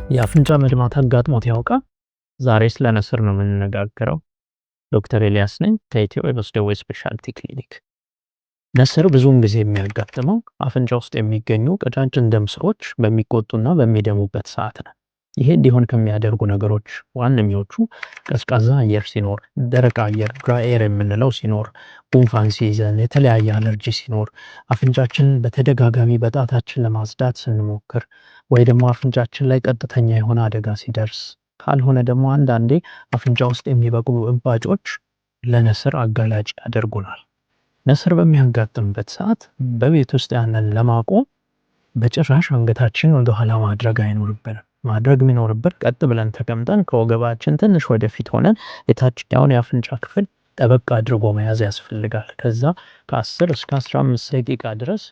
የአፍንጫ መድማት አጋጥሞት ያውቃል? ዛሬ ስለ ነስር ነው የምንነጋገረው። ዶክተር ኤልያስ ነኝ ከኢትዮ ኦብስ ደዌ ስፔሻሊቲ ክሊኒክ። ነስር ብዙውን ጊዜ የሚያጋጥመው አፍንጫ ውስጥ የሚገኙ ቀጫጭን ደም ስሮች በሚቆጡና በሚደሙበት ሰዓት ነው። ይሄ እንዲሆን ከሚያደርጉ ነገሮች ዋነኞቹ ቀዝቃዛ አየር ሲኖር፣ ደረቅ አየር ድራይ ኤር የምንለው ሲኖር፣ ጉንፋን ሲይዘን፣ የተለያየ አለርጂ ሲኖር፣ አፍንጫችንን በተደጋጋሚ በጣታችን ለማጽዳት ስንሞክር፣ ወይ ደግሞ አፍንጫችን ላይ ቀጥተኛ የሆነ አደጋ ሲደርስ፣ ካልሆነ ደግሞ አንዳንዴ አፍንጫ ውስጥ የሚበቅሉ እባጮች ለነስር አጋላጭ ያደርጉናል። ነስር በሚያጋጥምበት ሰዓት በቤት ውስጥ ያንን ለማቆም በጭራሽ አንገታችን ወደ ኋላ ማድረግ አይኖርብንም። ማድረግ የሚኖርብን ቀጥ ብለን ተቀምጠን ከወገባችን ትንሽ ወደፊት ሆነን የታችኛውን የአፍንጫ ክፍል ጠበቅ አድርጎ መያዝ ያስፈልጋል። ከዛ ከ10 እስከ 15 ደቂቃ ድረስ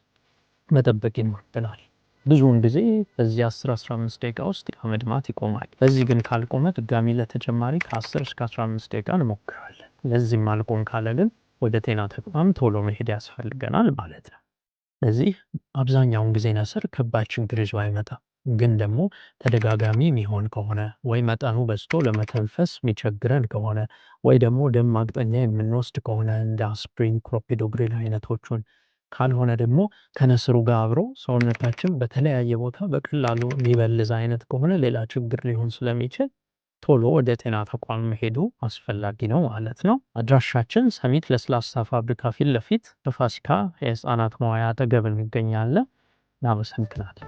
መጠበቅ ይኖርብናል። ብዙውን ጊዜ በዚህ 10-15 ደቂቃ ውስጥ መድማት ይቆማል። በዚህ ግን ካልቆመ ድጋሚ ለተጨማሪ ከ10 እስከ 15 ደቂቃ እንሞክራለን። ለዚህም አልቆም ካለ ግን ወደ ጤና ተቋም ቶሎ መሄድ ያስፈልገናል ማለት ነው። ስለዚህ አብዛኛውን ጊዜ ነስር ከባድ ችግር ይዞ አይመጣም። ግን ደግሞ ተደጋጋሚ የሚሆን ከሆነ ወይ መጠኑ በዝቶ ለመተንፈስ የሚቸግረን ከሆነ ወይ ደግሞ ደም ማቅጠኛ የምንወስድ ከሆነ እንደ አስፕሪን፣ ክሎፒዶግሪል አይነቶቹን ካልሆነ ደግሞ ከነስሩ ጋር አብሮ ሰውነታችን በተለያየ ቦታ በቀላሉ የሚበልዝ አይነት ከሆነ ሌላ ችግር ሊሆን ስለሚችል ቶሎ ወደ ጤና ተቋም መሄዱ አስፈላጊ ነው ማለት ነው። አድራሻችን ሰሚት ለስላሳ ፋብሪካ ፊት ለፊት በፋሲካ የህፃናት መዋያ አጠገብ እንገኛለን። እናመሰግናለን።